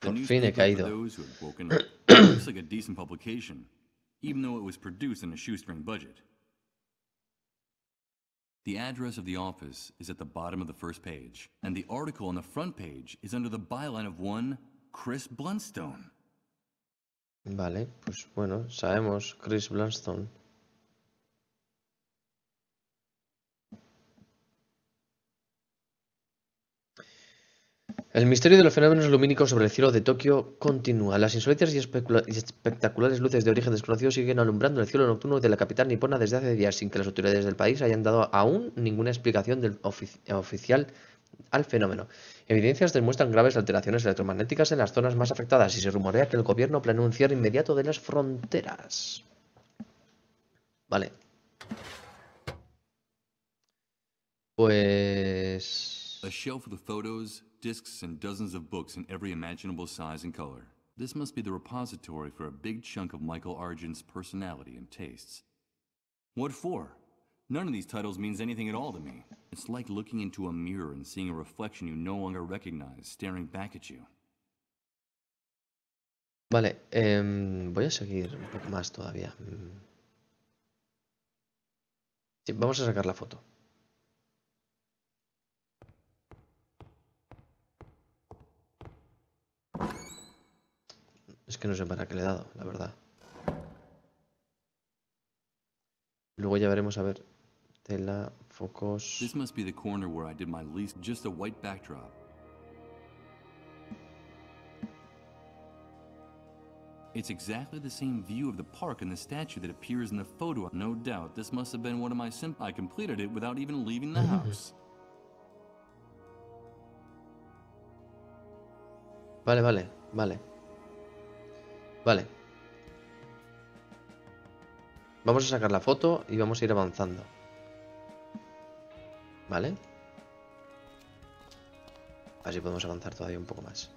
Por fin he caído. Looks like a decent publication, even though it was produced on a shoestring budget. The address of the office is at the bottom of the first page, and the article on the front page is under the byline of one Chris Blunstone. Vale, pues bueno, sabemos Chris Blunstone. El misterio de los fenómenos lumínicos sobre el cielo de Tokio continúa. Las insólitas y espectaculares luces de origen desconocido siguen alumbrando el cielo nocturno de la capital nipona desde hace días, sin que las autoridades del país hayan dado aún ninguna explicación oficial al fenómeno. Evidencias demuestran graves alteraciones electromagnéticas en las zonas más afectadas y se rumorea que el gobierno planea un cierre inmediato de las fronteras. Vale. Pues... A shelf with photos, discs, and dozens of books in every imaginable size and color. This must be the repository for a big chunk of Michael Argent's personality and tastes. What for? None of these titles means anything at all to me. It's like looking into a mirror and seeing a reflection you no longer recognize staring back at you. Vale, voy a seguir un poco más todavía. Sí, vamos a sacar la foto. Es que no sé para qué le he dado, la verdad. Luego ya veremos, a ver. Tela, focos. This must be the corner where I did my least, just a white backdrop. It's exactly the same view of the park and the statue that appears in the photo. No doubt, this must have been one of my I completed it without even leaving the house. Vale. Vamos a sacar la foto y vamos a ir avanzando. Vale. Así podemos avanzar todavía un poco más.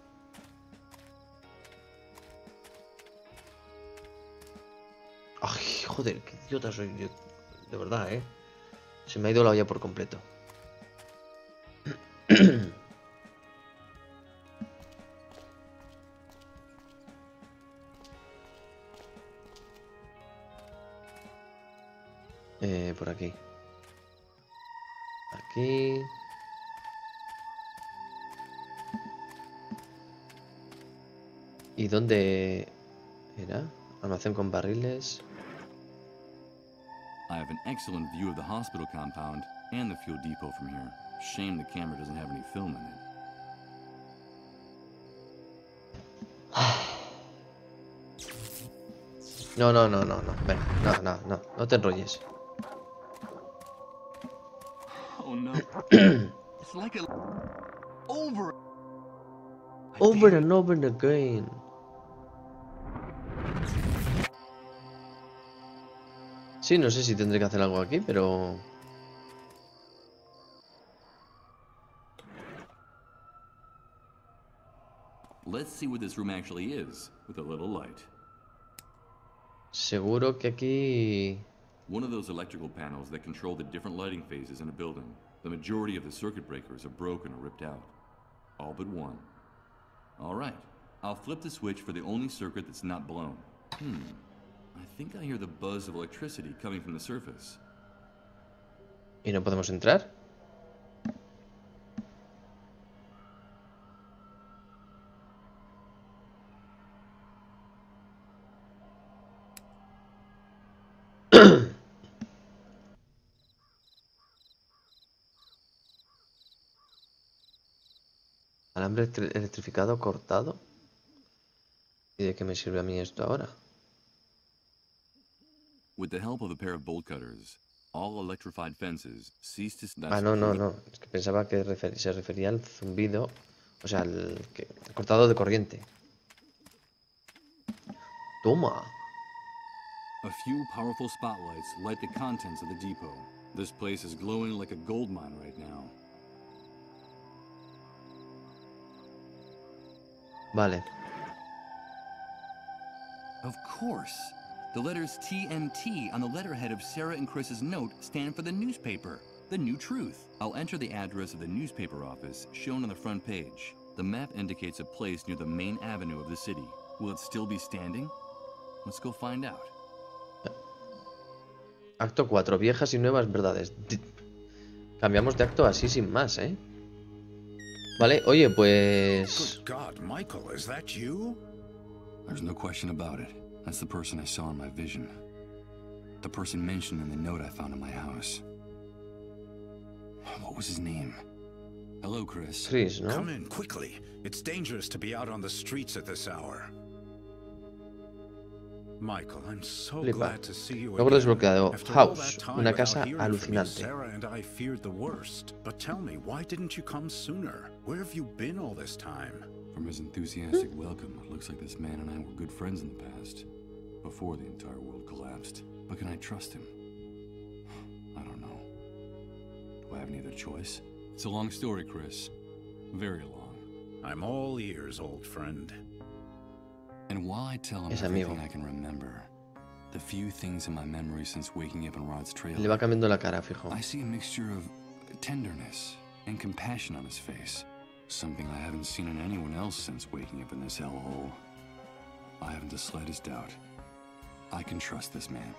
Ay, joder, qué idiota soy yo. De verdad, ¿eh? Se me ha ido la olla por completo. Por aquí. Aquí. ¿Y dónde era? Almacén con barriles. I have an excellent view of the hospital compound and the fuel depot from here. Shame the camera doesn't have any film in it. No. Venga, no te enrolles. Oh no. It's like a over and over again. Sí, no sé si tendré que hacer algo aquí, pero... Let's see what this room actually is with a little light. Seguro que aquí... One of those electrical panels that control the different lighting phases in a building. The majority of the circuit breakers are broken or ripped out. All but one. All right. I'll flip the switch for the only circuit that's not blown. I think I hear the buzz of electricity coming from the surface. ¿Y no podemos entrar? Alambre electrificado cortado. ¿Y de qué me sirve a mí esto ahora? With the help of a pair of bolt cutters, all electrified fences cease to... Ah, no. Es que pensaba que se refería al zumbido. O sea, el cortado de corriente. Toma. A few powerful spotlights light the contents of the depot. This place is glowing like a gold mine right now. Vale. Of course. The letters TNT on the letterhead of Sarah and Chris's note stand for the newspaper, The New Truth. I'll enter the address of the newspaper office shown on the front page. The map indicates a place near the main avenue of the city. Will it still be standing? Let's go find out. Acto 4. Viejas y nuevas verdades. Cambiamos de acto así sin más, ¿eh? Vale, oye, pues... Good God, Michael, is that you? There's no question about it. That's the person I saw in my vision. The person mentioned in the note I found in my house. What was his name? Hello, Chris. Chris, ¿no? Come in quickly. It's dangerous to be out on the streets at this hour. Michael, I'm so glad to see you Logro again. desbloqueado. After all House. that time Una without casa hearing from you, alucinante. Sarah and I feared the worst. But tell me, why didn't you come sooner? Where have you been all this time? From his enthusiastic welcome, it looks like this man and I were good friends in the past, before the entire world collapsed. But can I trust him? I don't know. Do I have any other choice? It's a long story, Chris. Very long. I'm all ears, old friend. And while I tell him Es everything amigo. I can remember, the few things in my memory since waking up in Rod's trail, Le va cambiando la cara, fijo. I see a mixture of tenderness and compassion on his face. Something I haven't seen in anyone else since waking up in this hellhole. I haven't the slightest doubt. I can trust this man.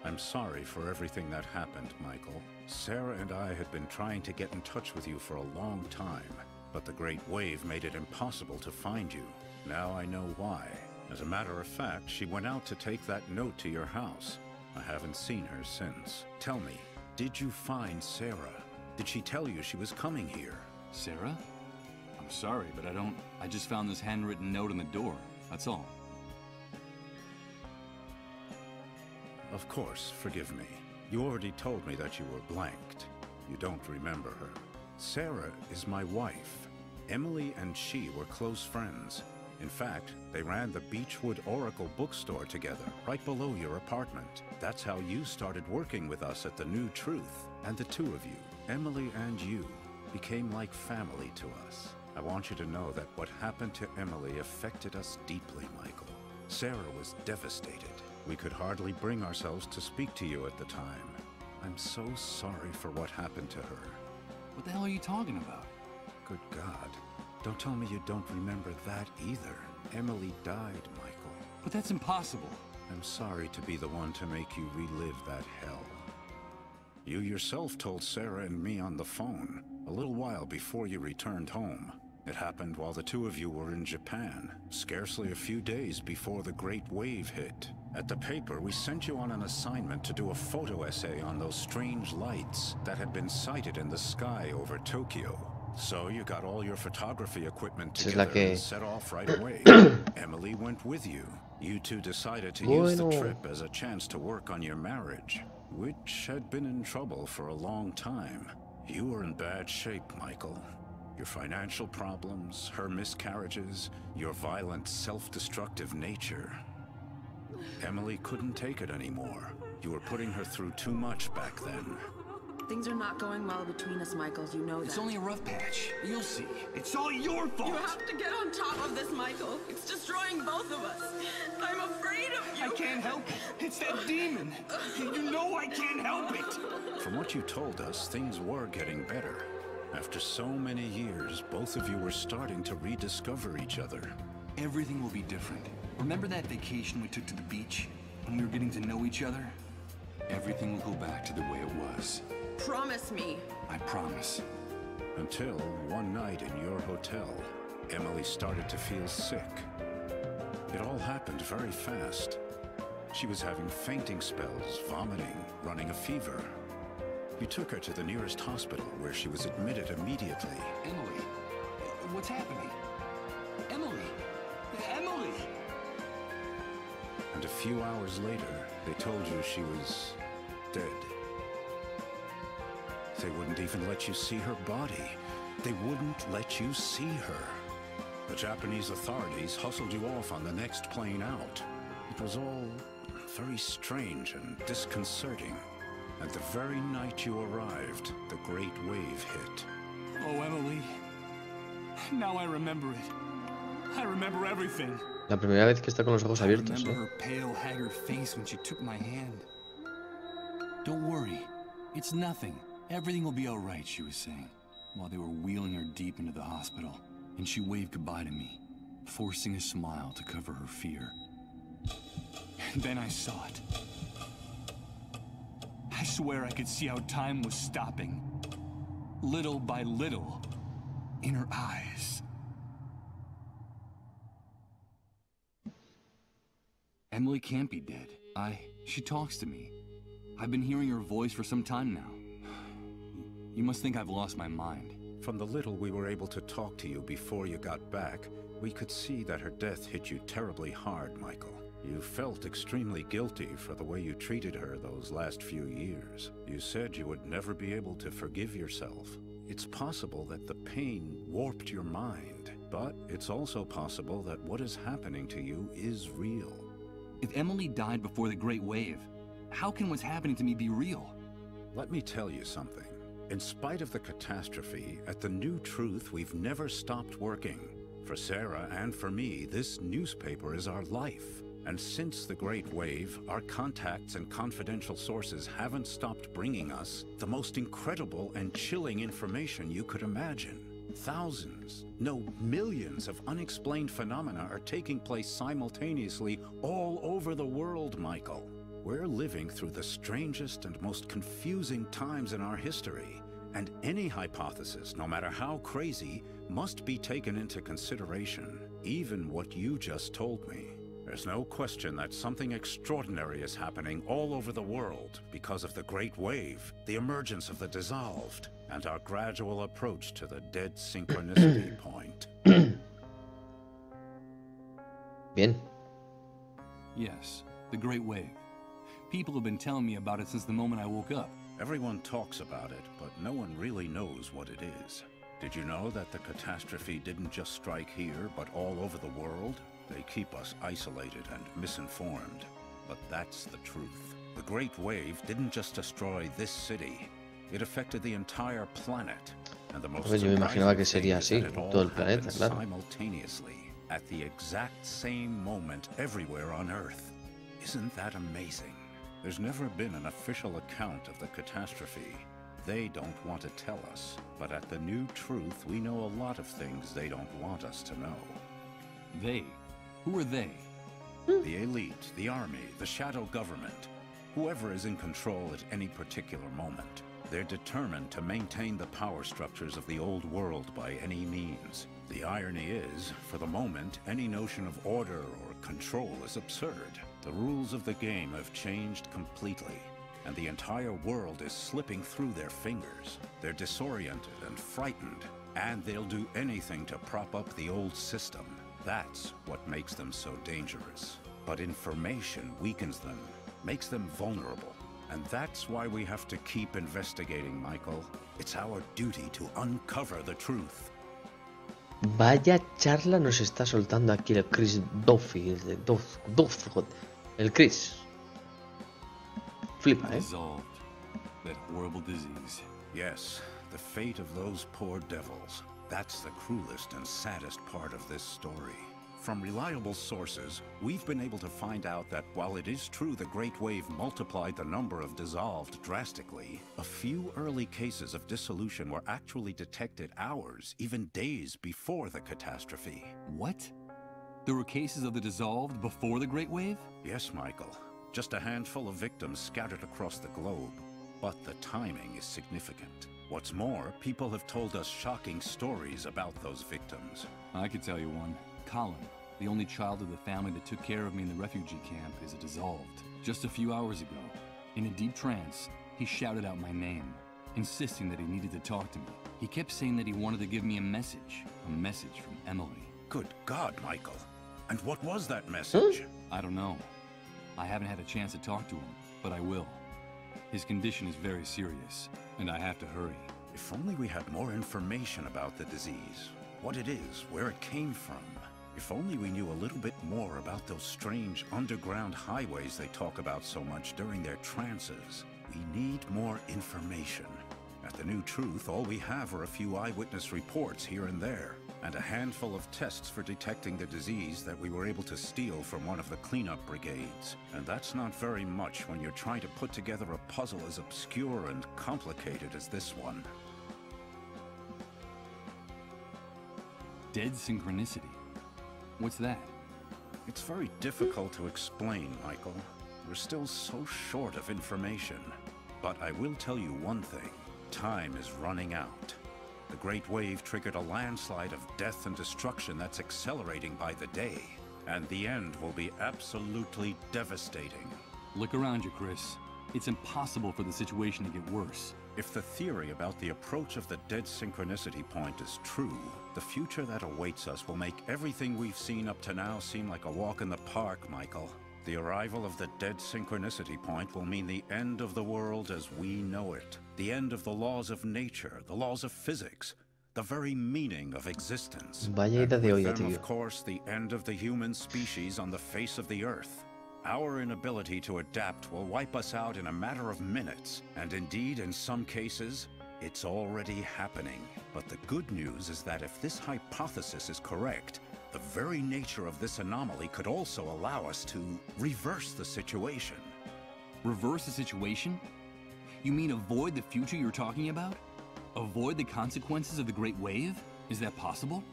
I'm sorry for everything that happened, Michael. Sarah and I had been trying to get in touch with you for a long time, but the Great Wave made it impossible to find you. Now I know why. As a matter of fact, she went out to take that note to your house. I haven't seen her since. Tell me, did you find Sarah? Did she tell you she was coming here? Sarah? I'm sorry, but I just found this handwritten note on the door. That's all. Of course, forgive me. You already told me that you were blanked. You don't remember her. Sarah is my wife. Emily and she were close friends. In fact, they ran the Beechwood Oracle bookstore together, right below your apartment. That's how you started working with us at the New Truth. And the two of you, Emily and you, became like family to us. I want you to know that what happened to Emily affected us deeply, Michael. Sarah was devastated. We could hardly bring ourselves to speak to you at the time. I'm so sorry for what happened to her. What the hell are you talking about? Good God. Don't tell me you don't remember that either. Emily died, Michael. But that's impossible. I'm sorry to be the one to make you relive that hell. You yourself told Sarah and me on the phone a little while before you returned home. It happened while the two of you were in Japan, scarcely a few days before the Great Wave hit. At the paper, we sent you on an assignment to do a photo essay on those strange lights that had been sighted in the sky over Tokyo. So you got all your photography equipment together and set off right away. Emily went with you. You two decided to use the trip as a chance to work on your marriage, which had been in trouble for a long time. You were in bad shape, Michael. Your financial problems, her miscarriages, your violent, self-destructive nature. Emily couldn't take it anymore. You were putting her through too much back then. Things are not going well between us, Michael. You know that. It's only a rough patch. You'll see. It's all your fault! You have to get on top of this, Michael. It's destroying both of us. I'm afraid of you. I can't help it. It's that demon. You know I can't help it. From what you told us, things were getting better. After so many years, both of you were starting to rediscover each other. Everything will be different. Remember that vacation we took to the beach? When we were getting to know each other? Everything will go back to the way it was. Promise me. I promise. Until one night in your hotel, Emily started to feel sick. It all happened very fast. She was having fainting spells, vomiting, running a fever. You took her to the nearest hospital where she was admitted immediately. Emily, what's happening? Emily! Emily! And a few hours later, they told you she was dead. They wouldn't even let you see her body. They wouldn't let you see her. The Japanese authorities hustled you off on the next plane out. It was all very strange and disconcerting. And the very night you arrived, the Great Wave hit. Oh, Emily. Now I remember it. I remember everything. La primera vez que está con los ojos I abiertos, remember her pale, haggard face when she took my hand. Don't worry. It's nothing. Everything will be all right, she was saying. while they were wheeling her deep into the hospital, and she waved goodbye to me, forcing a smile to cover her fear. And then I saw it. I swear I could see how time was stopping, little by little, in her eyes. Emily can't be dead. She talks to me. I've been hearing her voice for some time now. You must think I've lost my mind. From the little we were able to talk to you before you got back, we could see that her death hit you terribly hard, Michael. You felt extremely guilty for the way you treated her those last few years. You said you would never be able to forgive yourself. It's possible that the pain warped your mind, but it's also possible that what is happening to you is real. If Emily died before the Great Wave, how can what's happening to me be real? Let me tell you something. In spite of the catastrophe, at The New Truth, we've never stopped working. For Sarah and for me, this newspaper is our life. And since the Great Wave, our contacts and confidential sources haven't stopped bringing us the most incredible and chilling information you could imagine. Thousands, no, millions of unexplained phenomena are taking place simultaneously all over the world, Michael. We're living through the strangest and most confusing times in our history, and any hypothesis, no matter how crazy, must be taken into consideration, even what you just told me. There's no question that something extraordinary is happening all over the world because of the Great Wave, the emergence of the dissolved, and our gradual approach to the dead synchronicity point. Bien. Yes, the Great Wave. People have been telling me about it since the moment I woke up. Everyone talks about it, but no one really knows what it is. Did you know that the catastrophe didn't just strike here, but all over the world? They keep us isolated and misinformed, but that's the truth. The Great Wave didn't just destroy this city. It affected the entire planet. And the most Yo me imaginaba que surprising sería thing así, is that it all todo el planeta, happened claro. simultaneously, at the exact same moment everywhere on Earth. Isn't that amazing? There's never been an official account of the catastrophe. They don't want to tell us, but at The New Truth, we know a lot of things they don't want us to know. They? Who are they? The elite, the army, the shadow government, whoever is in control at any particular moment. They're determined to maintain the power structures of the old world by any means. The irony is, for the moment, any notion of order or control is absurd. The rules of the game have changed completely, and the entire world is slipping through their fingers. They're disoriented and frightened, and they'll do anything to prop up the old system. That's what makes them so dangerous. But information weakens them, makes them vulnerable. And that's why we have to keep investigating, Michael. It's our duty to uncover the truth. Vaya charla nos está soltando aquí el Chris Duffy, el Chris. Flipa, ¿eh? Dissolved. That horrible disease. Yes, the fate of those poor devils. That's the cruelest and saddest part of this story. From reliable sources, we've been able to find out that while it is true the Great Wave multiplied the number of dissolved drastically, a few early cases of dissolution were actually detected hours, even days before the catastrophe. What? There were cases of the dissolved before the Great Wave? Yes, Michael. Just a handful of victims scattered across the globe. But the timing is significant. What's more, people have told us shocking stories about those victims. I could tell you one. Colin, the only child of the family that took care of me in the refugee camp, is dissolved. Just a few hours ago, in a deep trance, he shouted out my name, insisting that he needed to talk to me. He kept saying that he wanted to give me a message from Emily. Good God, Michael. And what was that message? I don't know. I haven't had a chance to talk to him, but I will. His condition is very serious, and I have to hurry. If only we had more information about the disease, what it is, where it came from. If only we knew a little bit more about those strange underground highways they talk about so much during their trances. We need more information. At The New Truth, all we have are a few eyewitness reports here and there, and a handful of tests for detecting the disease that we were able to steal from one of the cleanup brigades. And that's not very much when you're trying to put together a puzzle as obscure and complicated as this one. Dead synchronicity? What's that? It's very difficult to explain, Michael. We're still so short of information. But I will tell you one thing. Time is running out. The Great Wave triggered a landslide of death and destruction that's accelerating by the day. And the end will be absolutely devastating. Look around you, Chris. It's impossible for the situation to get worse. If the theory about the approach of the dead synchronicity point is true, the future that awaits us will make everything we've seen up to now seem like a walk in the park, Michael. The arrival of the dead synchronicity point will mean the end of the world as we know it. The end of the laws of nature, the laws of physics, the very meaning of existence. Vaya ida And de with olla, them, tío. of course, the end of the human species on the face of the earth. Our inability to adapt will wipe us out in a matter of minutes, and indeed, in some cases, it's already happening. But the good news is that if this hypothesis is correct, the very nature of this anomaly could also allow us to reverse the situation. Reverse the situation? You mean avoid the future you're talking about? Avoid the consequences of the Great Wave? Is that possible?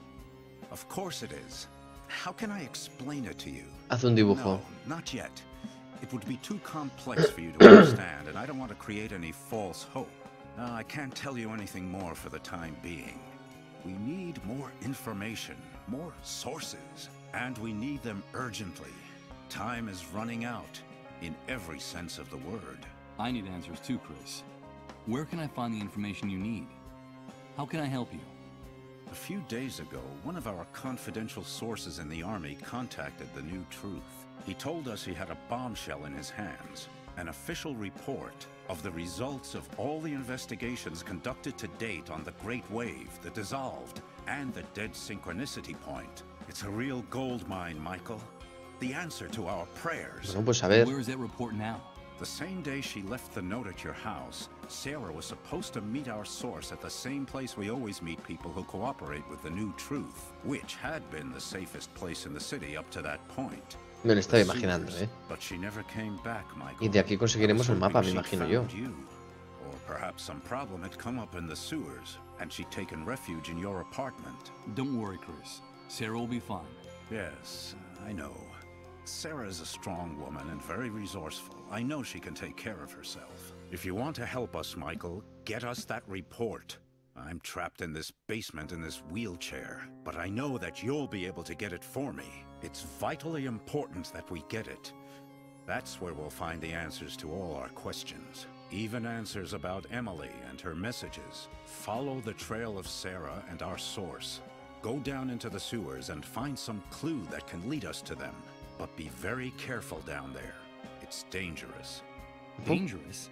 Of course it is. How can I explain it to you? Haz un dibujo. No, not yet. It would be too complex for you to understand, and I don't want to create any false hope. I can't tell you anything more for the time being. We need more information, more sources, and we need them urgently. Time is running out, in every sense of the word. I need answers too, Chris. Where can I find the information you need? How can I help you? A few days ago, one of our confidential sources in the Army contacted the New Truth. He told us he had a bombshell in his hands, an official report of the results of all the investigations conducted to date on the Great Wave, the Dissolved, and the Dead Synchronicity Point. It's a real gold mine, Michael. The answer to our prayers. Bueno, pues a ver. Where is that report now? The same day she left the note at your house, Sarah was supposed to meet our source at the same place we always meet people who cooperate with the New Truth, which had been the safest place in the city up to that point. Me lo estaba The imaginando, sewers. ¿eh? But she never came back, Michael. Y de aquí conseguiremos I el was mapa, me hoping she'd imagino yo. found you. Or perhaps some problem had come up in the sewers, and she'd taken refuge in your apartment. Don't worry, Chris. Sarah will be fine. Yes, I know. Sarah is a strong woman and very resourceful. I know she can take care of herself. If you want to help us, Michael, get us that report. I'm trapped in this basement in this wheelchair, but I know that you'll be able to get it for me. It's vitally important that we get it. That's where we'll find the answers to all our questions. Even answers about Emily and her messages. Follow the trail of Sarah and our source. Go down into the sewers and find some clue that can lead us to them. But be very careful down there. It's dangerous. Dangerous?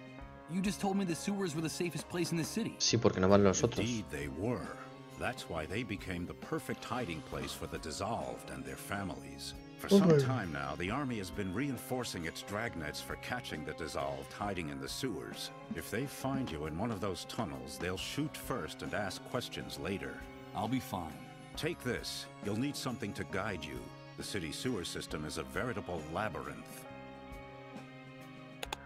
You just told me the sewers were the safest place in the city. Sí, porque no van los otros. Indeed, they were. That's why they became the perfect hiding place for the Dissolved and their families. For some time now, the Army has been reinforcing its dragnets for catching the Dissolved hiding in the sewers. If they find you in one of those tunnels, they'll shoot first and ask questions later. I'll be fine. Take this. You'll need something to guide you. The city sewer system is a veritable labyrinth.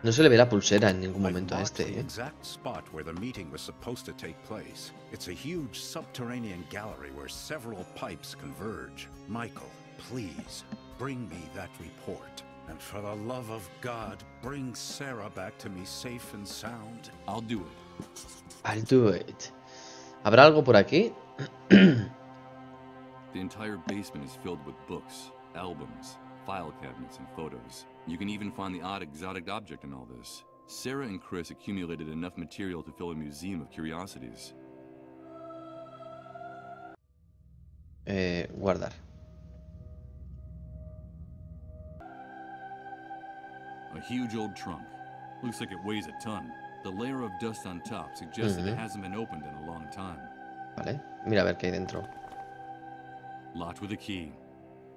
No se le ve la pulsera en ningún I've momento a marked este, the ¿eh? exact spot where the meeting was supposed to take place. It's a huge subterranean gallery where several pipes converge. Michael, please, bring me that report. And for the love of God, bring Sarah back to me safe and sound. I'll do it. I'll do it. ¿Habrá algo por aquí? The entire basement is filled with books, albums, file cabinets, and photos. You can even find the odd exotic object in all this. Sarah and Chris accumulated enough material to fill a museum of curiosities. Guardar. A huge old trunk. Looks like it weighs a ton. The layer of dust on top suggests that it hasn't been opened in a long time. Vale. Mira a ver qué hay dentro. Locked with a key.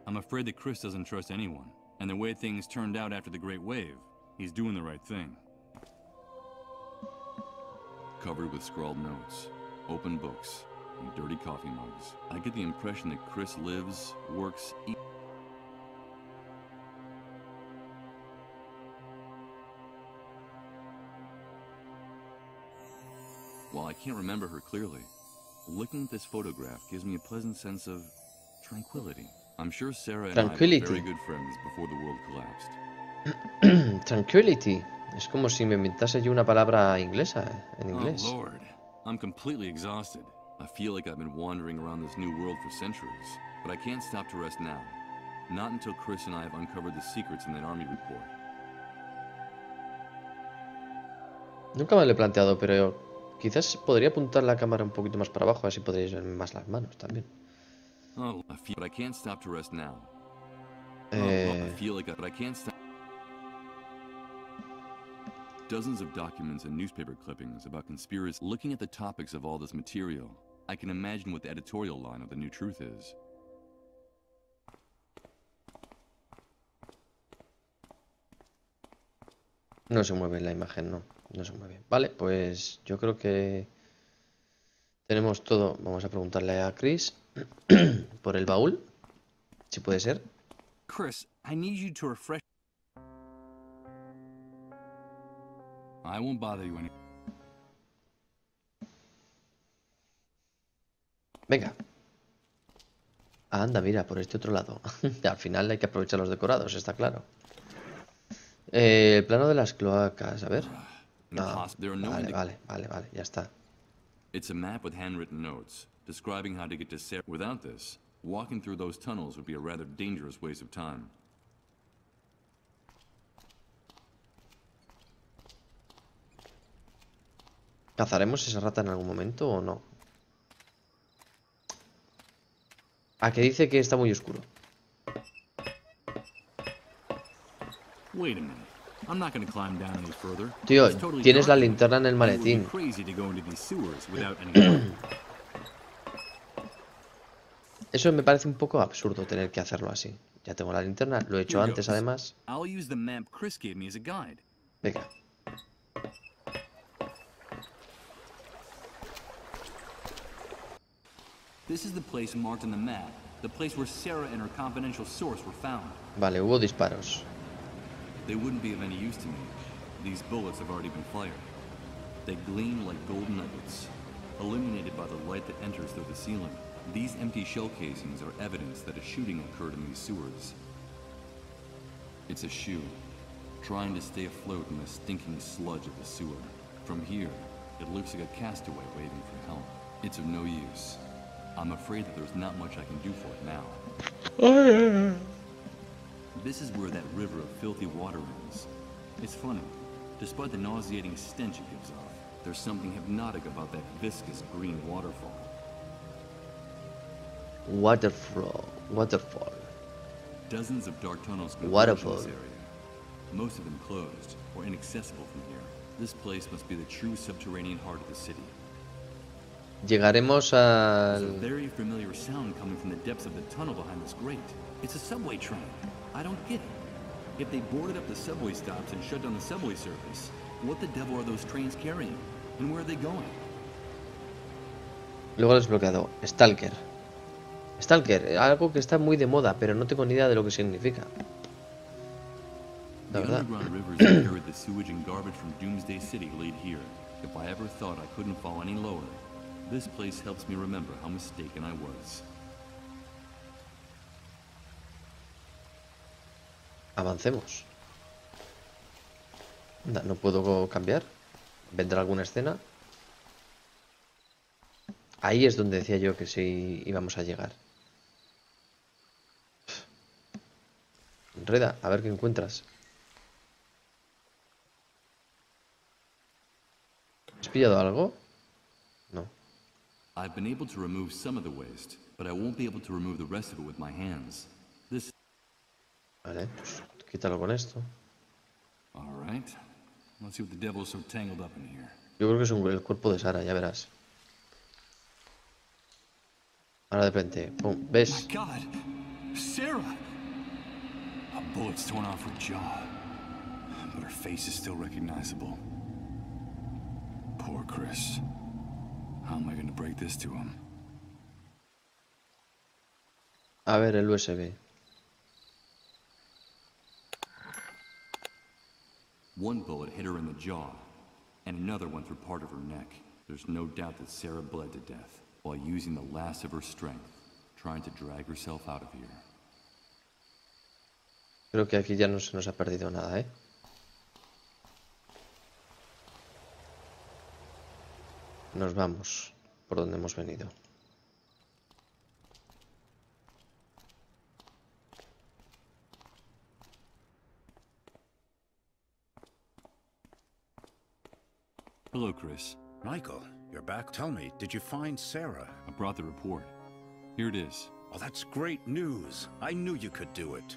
I'm afraid that Chris doesn't trust anyone. And the way things turned out after the Great Wave, he's doing the right thing. Covered with scrawled notes, open books, and dirty coffee mugs. I get the impression that Chris lives, works, eats. While I can't remember her clearly, Looking at this photograph gives me a pleasant sense of tranquility. I'm sure Sarah and I were Tranquility. very good friends before the world collapsed. Tranquility. Es como si me inventase yo una palabra inglesa, en inglés. Oh, Lord. I'm completely exhausted. I feel like I've been wandering around this new world for centuries, but I can't stop to rest now. Not until Chris and I have uncovered the secrets in that army report. Nunca me lo he planteado, pero quizás podría apuntar la cámara un poquito más para abajo, así podréis ver más las manos también. Oh, but I can't stop to rest now. I feel like I can't stop. Dozens of documents and newspaper clippings about conspiracy. Looking at the topics of all this material, I can imagine what the editorial line of the New Truth is. No se mueve la imagen, no se mueve. Vale, pues yo creo que tenemos todo. Vamos a preguntarle a Chris por el baúl, si puede ser. Chris, I need you to refresh. I won't bother you any. Venga. Anda, mira, por este otro lado. Al final hay que aprovechar los decorados, está claro. El plano de las cloacas, a ver. Ah, vale, ya está. It's a map with handwritten notes describing how to get to Sarah. Without this, walking through those tunnels would be a rather dangerous waste of time. ¿Cazaremos esa rata en algún momento o no? ¿A que dice que está muy oscuro? Wait a minute. I'm not going to climb down any further. Tío, It's totally tienes la dark here. linterna en el You would be maletín. crazy to go into these sewers without any light. Eso me parece un poco absurdo tener que hacerlo así. Ya tengo la linterna, lo he hecho Here antes goes. además. I'll use the map Chris gave me as a guide. Venga. This is the place marked on the map. The place where Sarah and her confidential source were found. Vale, hubo disparos. They wouldn't be of any use to me. These bullets have already been fired. They gleam like gold nuggets, illuminated by the light that enters through the ceiling. These empty shell casings are evidence that a shooting occurred in these sewers. It's a shoe, trying to stay afloat in the stinking sludge of the sewer. From here, it looks like a castaway waving for help. It's of no use. I'm afraid that there's not much I can do for it now. This is where that river of filthy water ends. It's funny. Despite the nauseating stench it gives off, there's something hypnotic about that viscous green waterfall. Waterfall. Dozens of dark tunnels converge in Waterfall. this area. Most of them closed or inaccessible from here. This place must be the true subterranean heart of the city. Llegaremos There's a al... very familiar sound coming from the depths of the tunnel behind this grate. It's a subway train. I don't get it. If they boarded up the subway stops and shut down the subway service, what the devil are those trains carrying? And where are they going? Luego lo he desbloqueado. Stalker. Stalker, algo que está muy de moda, pero no tengo ni idea de lo que significa. La The verdad. underground rivers that carried the sewage and garbage from Doomsday City lead here. If I ever thought I couldn't fall any lower, this place helps me remember how mistaken I was. Avancemos. Anda, no puedo cambiar. ¿Vendrá alguna escena? Ahí es donde decía yo que sí íbamos a llegar. Enreda, a ver qué encuentras. ¿Has pillado algo? No. I've been able to remove some of the waste, but I won't be able to remove the rest of it with my hands. This... Vale, pues quítalo con esto. All right. Let's see what the devil's so tangled up in here. Yo creo que es el cuerpo de Sara, ya verás. Ahora de repente, pum, ¿ves? My God! Sarah! A bullet's torn off her jaw, but her face is still recognizable. Poor Chris. How am I going to break this to him? A ver el USB. One bullet hit her in the jaw, and another went through part of her neck. There's no doubt that Sarah bled to death. while using the last of her strength, trying to drag herself out of here. Creo que aquí ya no se nos ha perdido nada, ¿eh? Nos vamos por donde hemos venido. Hello, Chris. Michael, you're back. Tell me, did you find Sarah? I brought the report. Here it is. Oh, that's great news. I knew you could do it.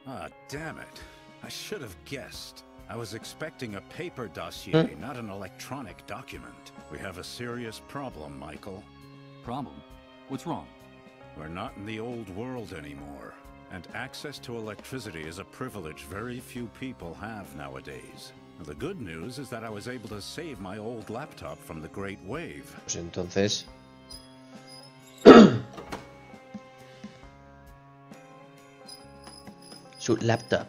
Ah, damn it. I should have guessed. I was expecting a paper dossier, not an electronic document. We have a serious problem, Michael. Problem? What's wrong? We're not in the old world anymore, and access to electricity is a privilege very few people have nowadays. The good news is that I was able to save my old laptop from the Great Wave. Pues entonces... Su laptop.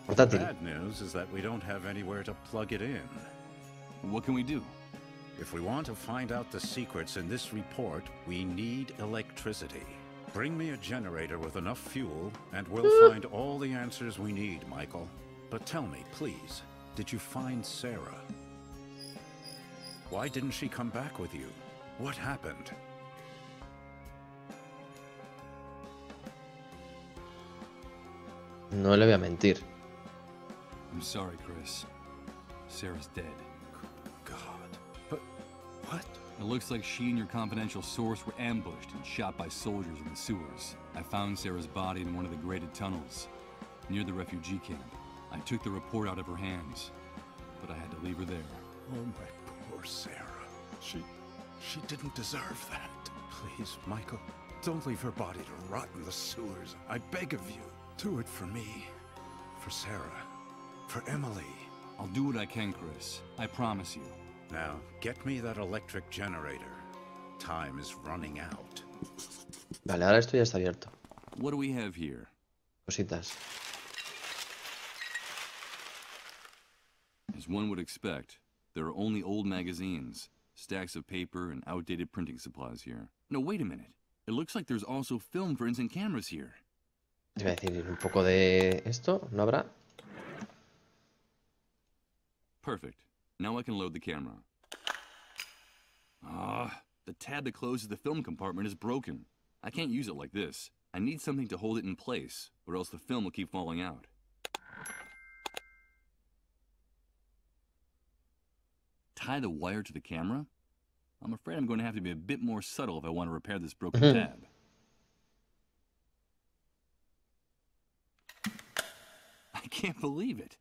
Portátil. Bad news is that we don't have anywhere to plug it in. What can we do? If we want to find out the secrets in this report, we need electricity. Bring me a generator with enough fuel, and we'll find all the answers we need, Michael. But tell me, please, did you find Sarah? Why didn't she come back with you? What happened? No le voy a mentir. I'm sorry, Chris. Sarah's dead. God. But what? It looks like she and your confidential source were ambushed and shot by soldiers in the sewers. I found Sarah's body in one of the grated tunnels, near the refugee camp. I took the report out of her hands, but I had to leave her there. Oh, my poor Sarah. She didn't deserve that. Please, Michael, don't leave her body to rot in the sewers. I beg of you. Do it for me. For Sarah. For Emily. I'll do what I can, Chris. I promise you. Now, get me that electric generator. Time is running out. Vale, ahora esto ya está abierto. What do we have here? Cositas. As one would expect, there are only old magazines, stacks of paper, and outdated printing supplies here. No, wait a minute. It looks like there's also film for instant cameras here. Te voy a decir un poco de esto, ¿no habrá? Perfect. Now I can load the camera. The tab that closes the film compartment is broken. I can't use it like this. I need something to hold it in place, or else the film will keep falling out. Tie the wire to the camera? I'm afraid I'm going to have to be a bit more subtle if I want to repair this broken tab. I can't believe it.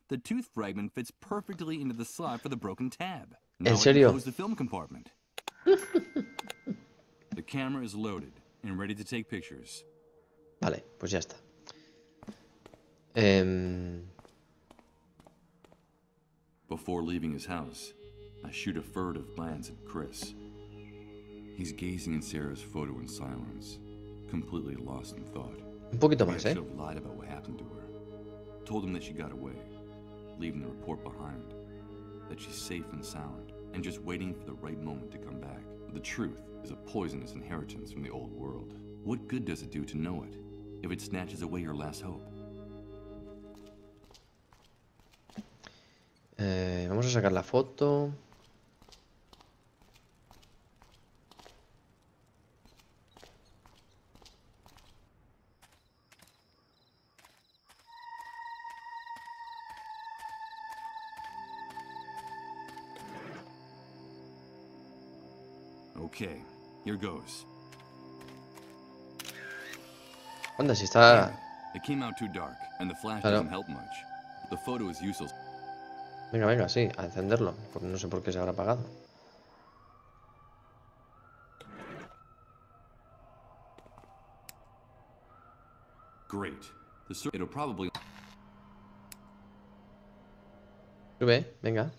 The tooth fragment fits perfectly into the slot for the broken tab. Now ¿En I can serio? close the film compartment. The camera is loaded and ready to take pictures. Vale, pues ya está. Before leaving his house, I shoot a furtive glance at Chris. He's gazing at Sarah's photo in silence, completely lost in thought. Un poquito I más, should have lied about what happened to her. Told him that she got away, leaving the report behind, that she's safe and sound, and just waiting for the right moment to come back. But the truth is a poisonous inheritance from the old world. What good does it do to know it, if it snatches away your last hope? Vamos a sacar la foto. Okay, here goes. Anda, si está... It came out too dark, and the flash Claro. doesn't help much. The photo is useless. Venga, venga, sí, a encenderlo. Porque no sé por qué se habrá apagado. Great. It'll probably... Sube, venga.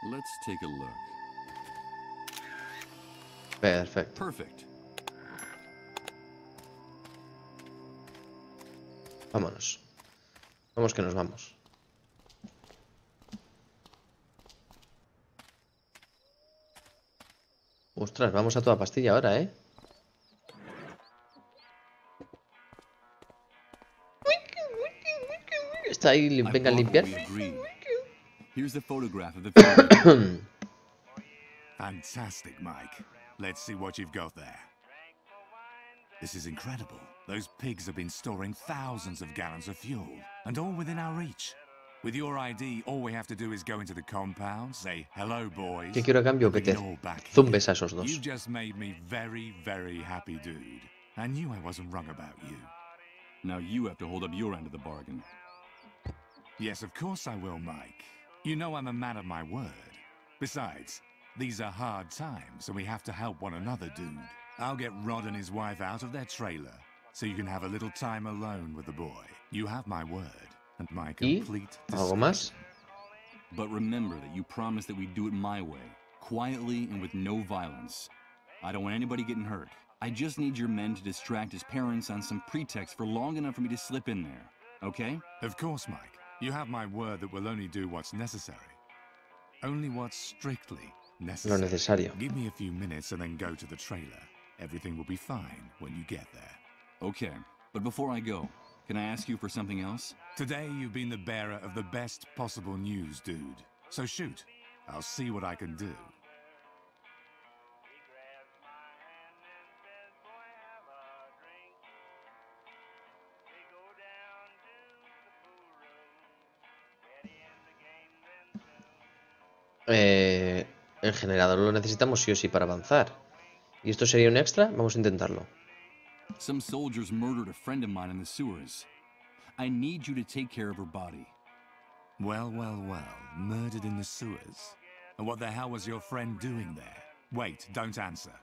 Let's take a look. Perfecto. Perfect. Vámonos. Vamos que nos vamos. Ostras, vamos a toda pastilla ahora, ¿eh? Está ahí, venga a limpiar. Here's the photograph of the field. Fantastic, Mike. Let's see what you've got there. This is incredible. Those pigs have been storing thousands of gallons of fuel, and all within our reach. With your ID, all we have to do is go into the compound, say, hello, boys. ¿Qué quiero a cambio? Que te zumbes a esos dos. You just made me very, very happy, dude. I knew I wasn't wrong about you. Now you have to hold up your end of the bargain. Yes, of course I will, Mike. You know I'm a man of my word. Besides, these are hard times, and we have to help one another, dude. I'll get Rod and his wife out of their trailer, so you can have a little time alone with the boy. You have my word, and my complete ¿Algo más? But remember that you promised that we'd do it my way, quietly and with no violence. I don't want anybody getting hurt. I just need your men to distract his parents on some pretext for long enough for me to slip in there, okay? Of course, Mike. You have my word that we'll only do what's necessary. Only what's strictly necessary. Lo necesario. Give me a few minutes and then go to the trailer. Everything will be fine when you get there. Okay, but before I go, can I ask you for something else? Today you've been the bearer of the best possible news, dude. So shoot. I'll see what I can do. El generador lo necesitamos sí o sí para avanzar. ¿Y esto sería un extra? Vamos a intentarlo. Some soldiers murdered a friend of mine in the sewers. I need you to take care of her body. Well, well, well. Murdered in the sewers? And what the hell was your friend doing there? Wait, don't answer.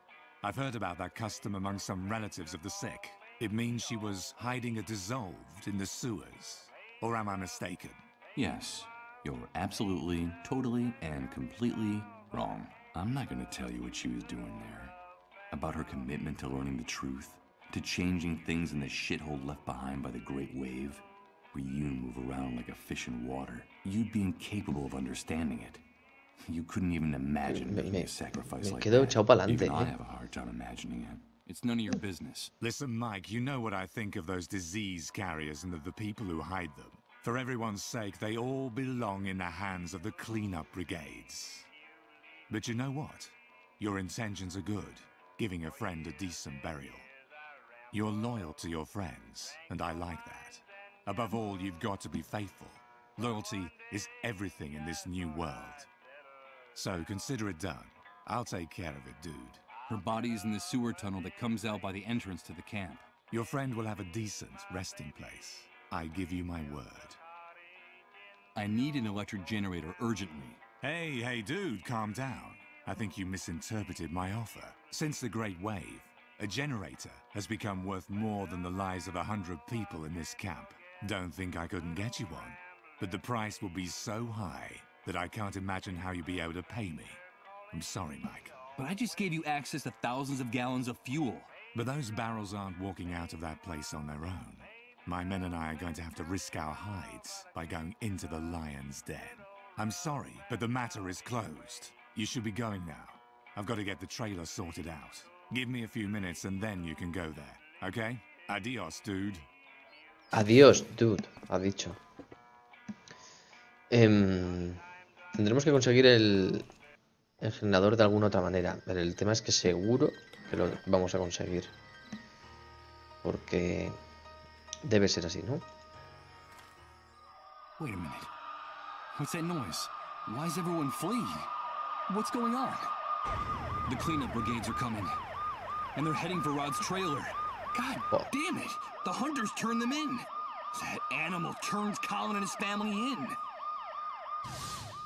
I've heard about that custom among some relatives of the sick. It means she was hiding a dissolved in the sewers. Or am I mistaken? Yes, you're absolutely, totally, and completely wrong. I'm not gonna tell you what she was doing there. About her commitment to learning the truth, to changing things in the shithole left behind by the Great Wave, where you move around like a fish in water. You'd be incapable of understanding it. You couldn't even imagine making a sacrifice like quedo that. echado pa'lante, Even I have a hard time imagining it. It's none of your business. Listen, Mike, you know what I think of those disease carriers and of the people who hide them. For everyone's sake, they all belong in the hands of the cleanup brigades. But you know what? Your intentions are good, giving a friend a decent burial. You're loyal to your friends, and I like that. Above all, you've got to be faithful. Loyalty is everything in this new world. So consider it done. I'll take care of it, dude. Her body's in the sewer tunnel that comes out by the entrance to the camp. Your friend will have a decent resting place. I give you my word. I need an electric generator urgently. Hey, dude, calm down. I think you misinterpreted my offer. Since the Great Wave, a generator has become worth more than the lives of 100 people in this camp. Don't think I couldn't get you one, but the price will be so high that I can't imagine how you'll be able to pay me. I'm sorry, Mike. But I just gave you access to thousands of gallons of fuel. But those barrels aren't walking out of that place on their own. My men and I are going to have to risk our hides by going into the lion's den. I'm sorry, but the matter is closed. You should be going now. I've got to get the trailer sorted out. Give me a few minutes and then you can go there, okay? Adios, dude. Adiós, dude, ha dicho. Tendremos que conseguir el generador de alguna otra manera. Pero el tema es que seguro que lo vamos a conseguir. Porque debe ser así, ¿no? Wait a minute. What's that noise? Why is everyone fleeing? What's going on? The cleanup brigades are coming. And they're heading for Rod's trailer. God damn it! The hunters turned them in! That animal turns Colin and his family in!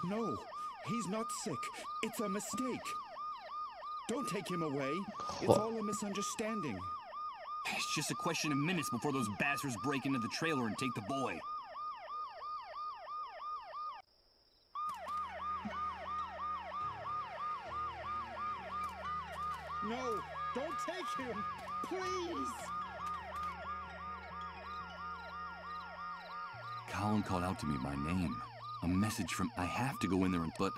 No, he's not sick. It's a mistake. Don't take him away. It's all a misunderstanding. It's just a question of minutes before those bastards break into the trailer and take the boy. No, don't take him, please. Colin called out to me by name. A message from I have to go in there and but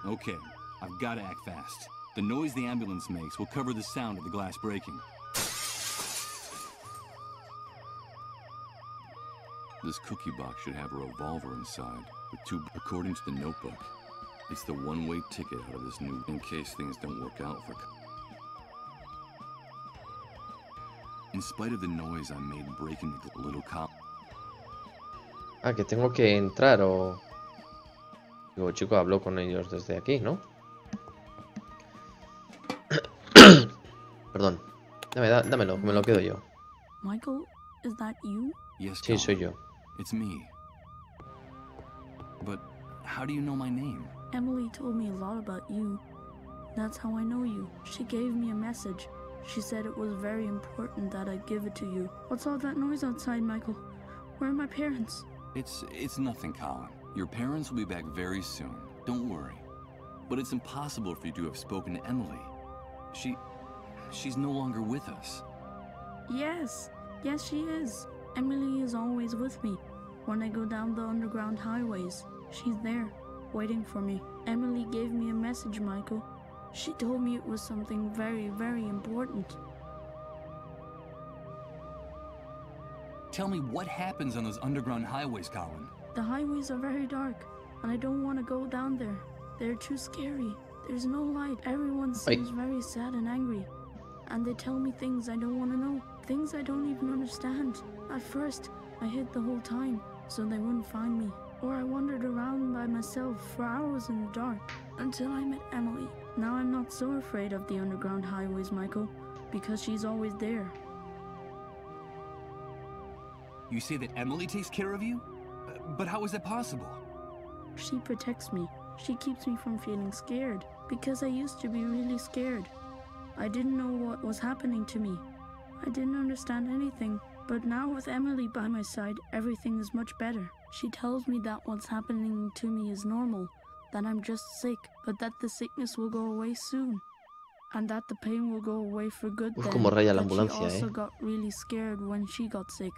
Okay, I've got to act fast. The noise the ambulance makes will cover the sound of the glass breaking. This cookie box should have a revolver inside, with two, according to the notebook. It's the one-way ticket out of this new, in case things don't work out for... In spite of the noise I made breaking the little cop... Ah, que tengo que entrar o... Digo, chico, hablo con ellos desde aquí, ¿no? Perdón. Dámelo, que me lo quedo yo. Michael, is that you? Yes, Sí, soy yo. It's me. But how do you know my name? Emily told me a lot about you. That's how I know you. She gave me a message. She said it was very important that I give it to you. What's all that noise outside, Michael? Where are my parents? It's nothing, Colin. Your parents will be back very soon. Don't worry. But it's impossible for you to have spoken to Emily. She's no longer with us. Yes, she is. Emily is always with me. When I go down the underground highways, she's there, waiting for me. Emily gave me a message, Michael. She told me it was something very, very important. Tell me what happens on those underground highways, Colin. The highways are very dark, and I don't want to go down there. They're too scary. There's no light. Everyone seems very sad and angry. And they tell me things I don't want to know. Things I don't even understand. At first, I hid the whole time, so they wouldn't find me. Or I wandered around by myself for hours in the dark, until I met Emily. Now I'm not so afraid of the underground highways, Michael, because she's always there. You say that Emily takes care of you? But how is that possible? She protects me. She keeps me from feeling scared, because I used to be really scared. I didn't know what was happening to me. I didn't understand anything, but now with Emily by my side, everything is much better. She tells me that what's happening to me is normal, that I'm just sick, but that the sickness will go away soon, and that the pain will go away for good. Uf, Then, como raya la that she ambulancia, also got really scared when she got sick.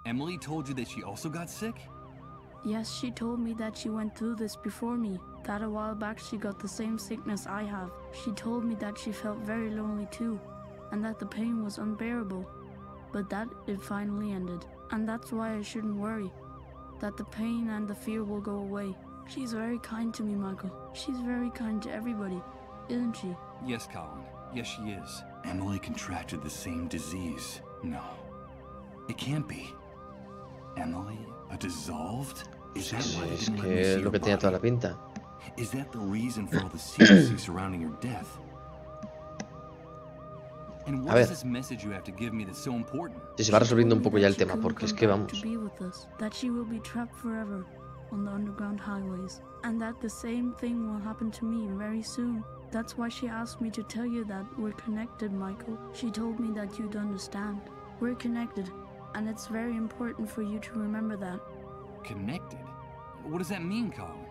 Emily told you that she also got sick? Yes, she told me that she went through this before me, that a while back she got the same sickness I have. She told me that she felt very lonely too, and that the pain was unbearable, but that it finally ended. And that's why I shouldn't worry, that the pain and the fear will go away. She's very kind to me, Michael. She's very kind to everybody, isn't she? Yes, Colin. Yes, she is. Emily contracted the same disease. No, it can't be. Emily, a dissolved? Is that why they Es didn't let me see que her lo que tenía toda la body? pinta. Is that the reason for all the secrecy surrounding her death? And what is this message you have to give me that's so important? Sí, se va resolviendo un poco ya el She tema, couldn't porque es come que back vamos. to be with us, that she will be trapped forever on the underground highways, and that the same thing will happen to me very soon. That's why she asked me to tell you that we're connected, Michael. She told me that you'd understand. We're connected, and it's very important for you to remember that. Connected? What does that mean, Colin?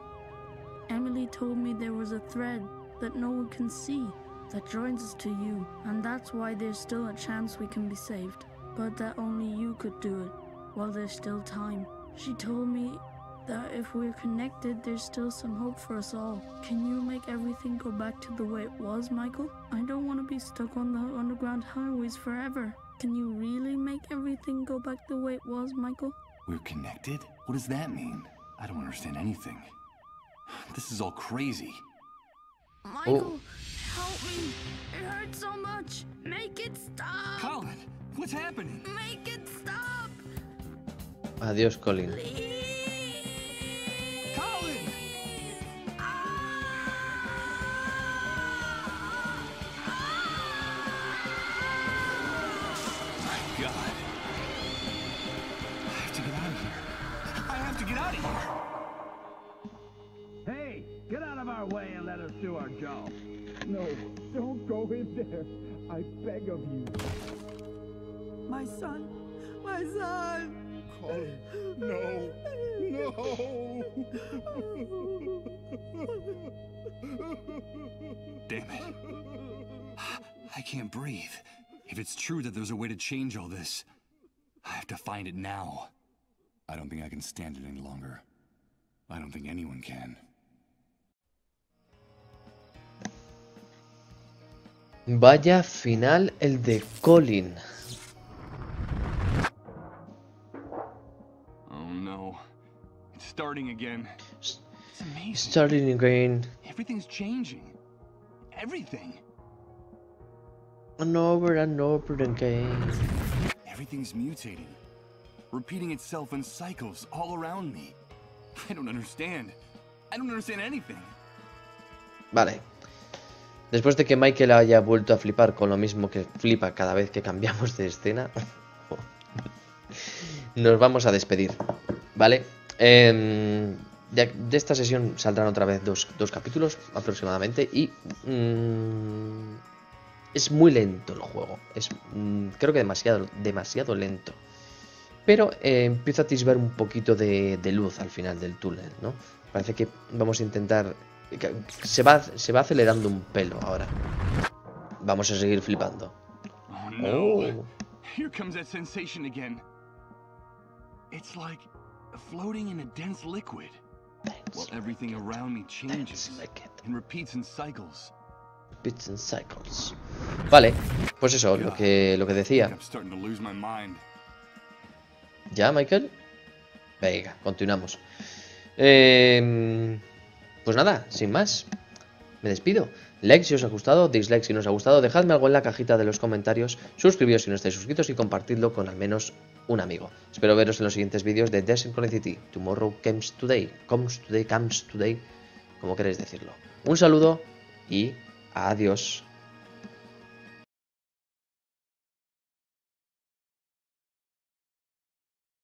Emily told me there was a thread that no one can see that joins us to you, and that's why there's still a chance we can be saved, but that only you could do it while there's still time. She told me that if we're connected, there's still some hope for us all. Can you make everything go back to the way it was, Michael? I don't want to be stuck on the underground highways forever. Can you really make everything go back the way it was, Michael? We're connected? What does that mean? I don't understand anything. This is all crazy. Michael, help me. It hurts so much. Make it stop. Colin, what's happening? Make it stop. Adiós, Colin. Colin! My God. I have to get out of here. I have to get out of here. Hey, get out of our way and let us do our job. No, don't go in there. I beg of you. My son! My son! Colin, no, no. Damn it. I can't breathe. If it's true that there's a way to change all this, I have to find it now. I don't think I can stand it any longer. I don't think anyone can. Vaya final el de Colin. Oh no. It's starting again. It's amazing. Starting again. Everything's changing. Everything. And over again. Everything's mutating. Repeating itself in cycles all around me. I don't understand. I don't understand anything. Vale. Después de que Michael haya vuelto a flipar con lo mismo que flipa cada vez que cambiamos de escena, nos vamos a despedir, ¿vale? De esta sesión saldrán otra vez dos capítulos aproximadamente y es muy lento el juego, es creo que demasiado lento, pero empiezo a atisbar un poquito de luz al final del túnel, ¿no? Parece que vamos a intentar... Se va acelerando un pelo ahora. Vamos a seguir flipando. Oh no. Here comes that sensation again. It's like floating in a dense liquid. While everything around me changes and repeats in cycles. Repeats in cycles. Vale, pues eso, lo que decía. I'm starting to lose my mind. ¿Ya, Michael? Venga, continuamos. Pues nada, sin más, me despido. Like si os ha gustado, dislike si no os ha gustado, dejadme algo en la cajita de los comentarios, suscribíos si no estáis suscritos y compartidlo con al menos un amigo. Espero veros en los siguientes vídeos de The Synchronicity. Tomorrow comes today, como queréis decirlo. Un saludo y adiós.